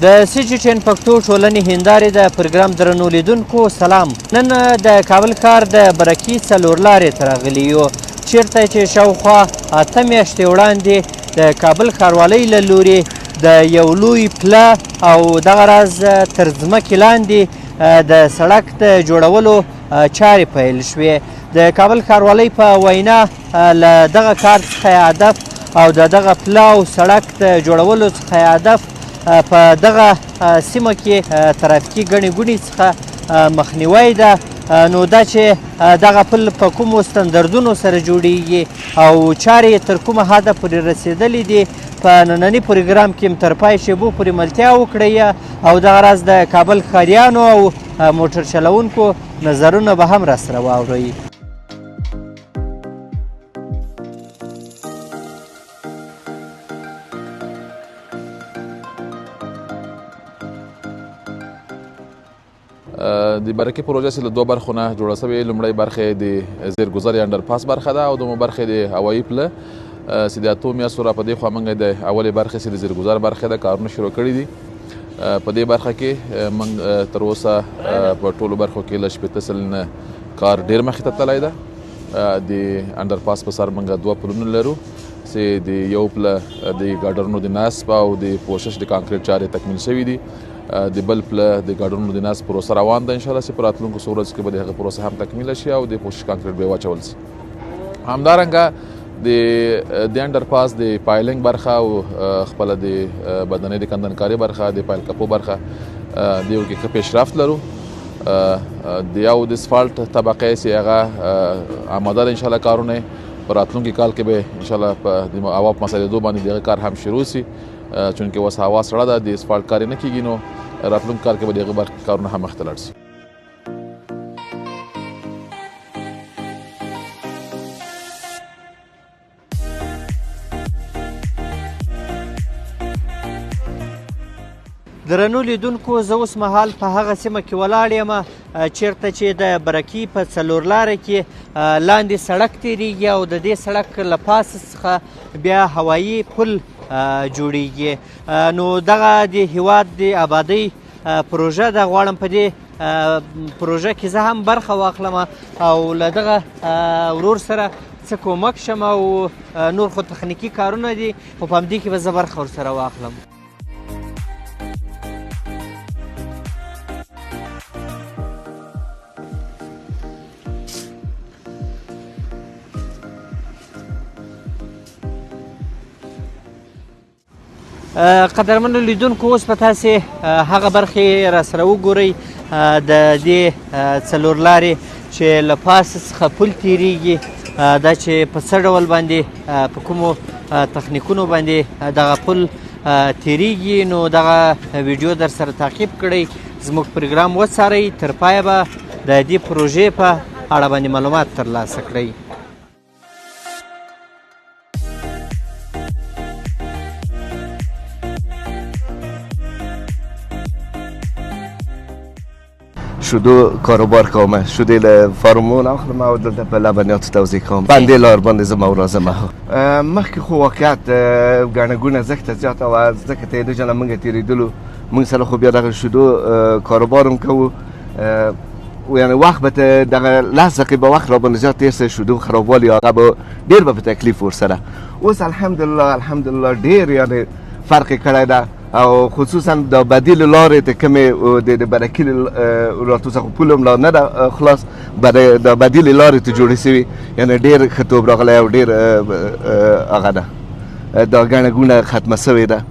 د سی جی ټین پښتو ټولنې هندارې د پروګرام درنو لیدونکو سلام. نن د کابل ښار د برکي څلور لارې ته راغلي یو، چیرته چې شاوخوا 8 میاشتې وړاندې د کابل ښاروالۍ له لورې د یو لوی پله او دغه راز تر ځمکې لاندې د سړک د جوړولو چارې پیل شوې. د کابل ښاروالۍ په وینا له دغه کار څخه هدف او د دغه پله او سړک د جوړولو څخه هدف په دغه سیمه کې ترافیکي ګڼې ګوڼې څخه مخنیوی ده، نو دا چې دغه پل په کومو ستندردونو سره جوړیږي او چارې تر کومه حده پورې رسېدلې دي په ننني پروګرام کې تر پای شیبو پورې ملتیا وکړئ او دغه راز د کابل ښاریانو او موټر چلوونکو نظرونه به هم راسره واورئ. د برکي پروژه چې له دوه برخو نه جوړه شوې، لومړی برخه د زیرګذر یا انډرپاس برخه ده او دومره برخه د هوایي پله چې د 8 میاشتو را په دې خوا موږ د اولې برخې چې د زیرګذر برخه ده کارونه شروع کړي دي. په دې برخه کې موږ تر اوسه په ټولو برخو کې له 80 سلنه کار ډېر مخې ته تللی ده. د انډرپاس په سر موږ 2 پلونه لرو چې د یو پله د ګاډرونو د نصب او د پوشش د کانکریټ چارې تکمیل شوي دي. د بل پله د ګاډرونو د نصب پروسه روان ده، انشاءالله چې په راتلونکو څو ورځو کې به د هغه پروسه هم تکمیله شي او د پوشش کانکریټ به واچول شي. همدارنګه د انډرپاس د پایلینګ برخه او خپله د بدنۍ د کندنکاري برخه، د پایل کپو برخه د یو کې پیشرفت لرو. د یو د اسفالټ طبقه چې هغه آماده ده، انشاءالله کارونه په راتلونکي کال کې به انشاءالله په د هوا په مسایدو باندې دغه کار هم شروع شي، چونکې اوس هوا سړه ده، د اسفالټ کار نه کېږي، نو راتلونکي کال کې به د هغې برخې کارونه هم مخته لاړ شي. درنو لیدونکو، زه اوس مهال په هغه سیمه کې ولاړ یم چیرته چې د برکي په څلور لاره کې لاندې سړک تیریږي او د دې سړک له پاسه څخه بیا هوایي پل جوړیږي. نو دغه د هیواد د آبادۍ پروژه ده، غواړم په دې پروژه کې زه هم برخه واخلم او له دغه ورور سره څه کومک شم او نور خو تخنیکي کارونه دي، خو په همدې کې به زه برخه ورسره واخلم. قدرمنو لیدونکو، اوس به تاسې هغه برخې راسره وګورئ د دې څلور لارې چې له پاسه څخه پل تیریږي، دا چې په څه ډول باندې په کومو تخنیکونو باندې دغه پل تیریږي. نو دغه ویډیو در سره تعقیب کړئ، زموږ پروګرام وڅارئ، تر پایه به د دې پروژې په اړه باندې معلومات ترلاسه کړئ. شدو کاروبار کامه شده فرمون اخلم او دلته په لبنیات توزیع کام بنده لار باندې زما ورازمه مخکې خو واقعیت ګڼه ګونه زخت زیات او ځکه ته د جنا منګ تیریدلو من سره خو بیا دغه شدو کاروبارم کوو و یعنی وقت به دغه لحظه که به وقت را باندې زیات تیر شدو خرابوالی هغه به ډیر به تکلیف ورسره. اوس الحمدلله ډیر یعنی فرق کړی ده او خصوصا د بدیل لارې ته کومې د برکي راتو څخه پولم لا نه ده خلاص د بدیل لارې ته جوړې شوي، یعنی ډېر ښه توب راغلی او ډېر هغه ده دا ګڼه ګوڼه ختمه شوې ده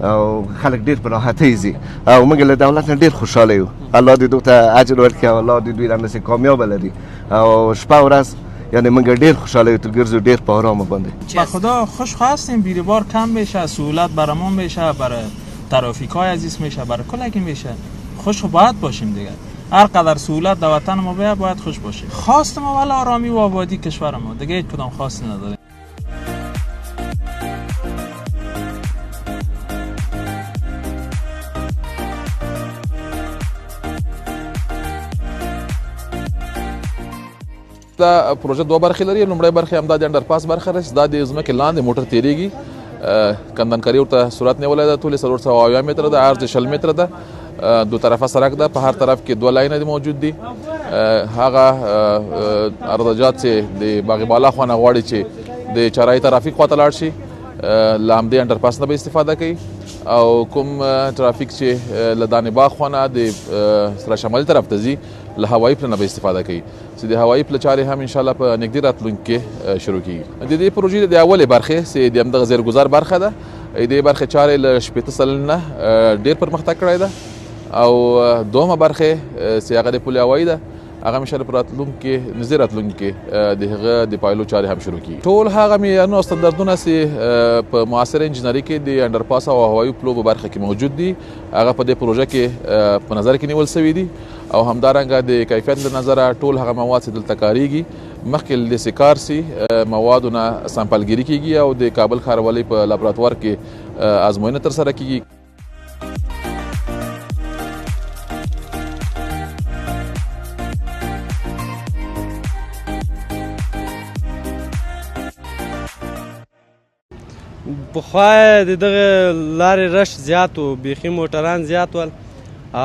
او خلک ډېر په راحتۍ ځي او موږ له دولت نه ډېر خوشحاله یو. الله دې دوی ته اجر ورکړي او الله دې دوی همداسې کامیابه لري او شپه ورځ یعنی من ډیر خوشحاله تو گرزو ډیر په آرام باندې. با خدا خوش هستیم، بیروبار کم بشه، سهولت برامون بشه، برای ترافیک های عزیز میشه، برای کلکی میشه. خوش باید باشیم دیگه. هر قدر سهولت در وطن ما باید خوش باشیم. خواست ما ولی آرامی و آبادی کشور ما، دیگه هیچ کدام خواستی نداریم. دا پروژه دوه برخې لري. لومړی برخه همدا د انډرپاس برخه ده، دا د ځمکې لاندې موټر تیریږي کندنکاري ورته صورت نیولې ده. ټولې 480 متره ده، عرض 60 متره ده، دو طرفه سړک ده، په هر طرف کې 2 لاینه موجود دي. هغه عرضجات چې د باغ بالا خونه غواړي چې د چارای ترافیک خواته لاړ شي له همدې انډرپاس نه به استفاده کوي، او کوم ترافیک چې له دانې باغ خونه د سره شمالي طرف ته ځي له هوایي پله نه به استفاده کوي، چې د هوایي پله چارې هم انشاءالله په نږدې راتلونکي کې شروع کیږي. د دې پروژې د اولې برخې چې د همدغه زیرګذر برخه ده، دې برخې چارې له 80 سلنه ډېر پرمختګ کړی ده، او دومه برخه چې هغه د پولې هوایي ده هغه انشاءالله په راتلونکي نږدې راتلونکي کې د هغه د پایلو چارې هم شروع کیږي. ټول هغه معیارونه او ستندردونه چې په معاصره انجینري کې د انډرپاس او هوایي پلو په برخه کې موجود دي هغه په دې پروژه کې په نظر کې نیول شوي دي، او همدارنګه د کیفیت له نظره ټول هغه مواد چې دلته کاریږي مخکې د سکار سي موادونه سامپلګیري کیږي او د کابل ښاروالۍ په لابراتوار کې ازموینه ترسره کیږي. پخوا د دغه لارې رش زیات و، بیخي موټران زیات ول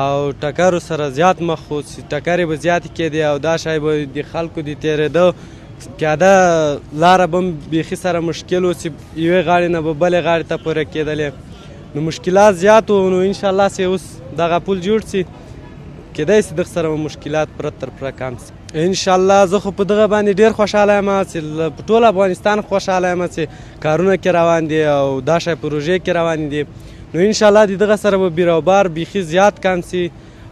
او ټکرو سره زیات مخ و، ټکرې به زیاتې کېدې او دا شی به د خلکو د تېرېده پیاده لاره به هم بیخي سره مشکل و چې یوې غاړې نه به بلې غاړې ته پوره کېدلې، نو مشکلات زیات و. نو انشاءالله چې اوس دغه پل جوړ شي کېدای شي دغه سره مشکلات پوره تر پوره کم شي انشاءالله. زه خو په دغه باندې ډېر خوشحاله یم چې په ټول افغانستان خوشحاله یم چې کارونه کې روان دي او دا شی پروژې کې روان دي، نو انشاءالله د دغه سره به بیروبار بیخي زیات کم شي.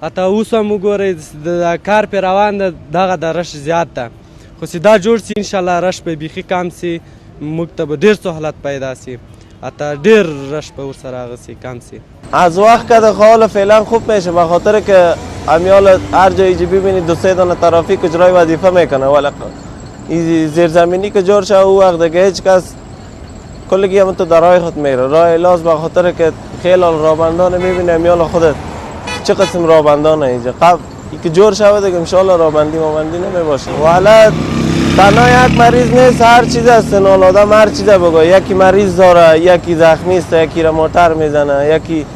حتی اوس هم وګورئ د کار پې روان ده، دغه د رش زیات ده، خو چې دا جوړ شي انشاءالله رش به بیخي کم شي، موږ ته به ډېر سهولت پیدا شي، حتی ډېر رش به ورسره هغه شي کم شي. از وقت که حال فعلا خوب میشه، به خاطر که امیال هر جایی که ببینید 2-3 دانه ترافیک اجرای وظیفه میکنه، ولی زیرزمینی که جور شه او وقت دیگه هیچ کس کلگی هم تو در راه خود میره. راه الاز به خاطر که خیلی رابندان میبینه امیال خودت چه قسم رابندان اینجا قبل که جور شود دیگه انشالله رابندی مابندی نمیباشه. ولی تنها یک مریض نیست، هر چیز است، نال آدم هر چیز بگو، یکی مریض داره، یکی زخمی است، یکی را موتر میزنه، یکی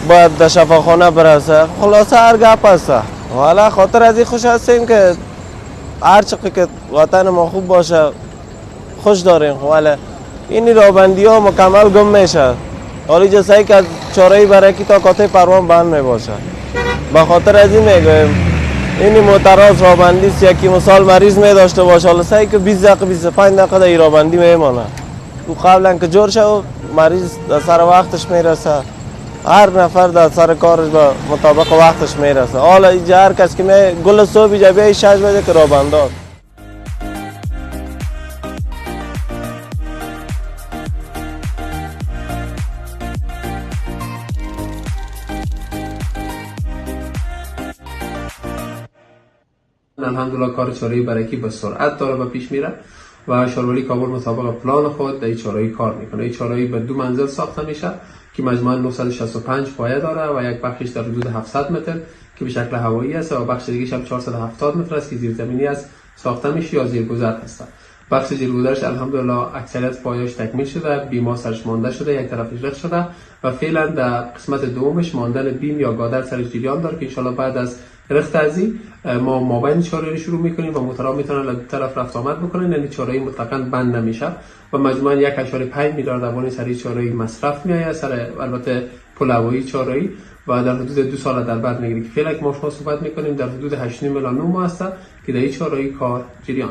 باید در شفاخانه برسه، خلاصه هر گپ است. حالا خاطر از این خوش هستیم که هر چقدر که وطن ما خوب باشه خوش داریم، ولی این رابندی ها مکمل گم میشه. حالا جسایی که چاره‌ای برای کی تا کاته پروان بند میباشه، به خاطر از این میگویم این موتراس رابندی است. یکی مثال مریض می داشته باشه، حالا سعی که 20 دقیقه 25 دقیقه در رابندی میمانه، تو قبلا که جور شه مریض در سر وقتش میرسه، هر نفر در سر کارش به مطابق وقتش میرسه. حالا اینجا هر کس که می گل صبح اینجا بیایی 6 بجه که رابنداست. الحمدلله کار چاره‌ای برکی به سرعت داره و پیش میره و شارولی کابل مطابق پلان خود در این چاره‌ای کار میکنه. این چاره‌ای به 2 منزل ساخته میشه که مجموعاً 965 پایه داره و یک بخشش در حدود 700 متر که به شکل هوایی است و بخش دیگه هم 470 متر است که زیرزمینی است ساخته میشه یا زیرگذر هست. بخش زیرگذرش الحمدلله اکثریت پایه‌اش تکمیل شده، بیما سرش مانده شده، یک طرفش رخ شده و فعلا در قسمت دومش ماندن بیم یا گادر سرش جریان داره که ان شاءالله بعد از رخت ازی ما مابین چاره‌ای شروع میکنیم و موتورها میتونن از دو طرف رفت آمد بکنن، یعنی چاره‌ای مطلقاً بند نمیشه و مجموعاً 1.5 میلیارد افغانی سر چاره‌ای مصرف میآید، سر البته پل هوایی چاره‌ای و در حدود 2 سال در بر میگیره که فعلا که ما شما صحبت میکنیم در حدود 8.9 میلیون نو است که در این چاره‌ای کار جریان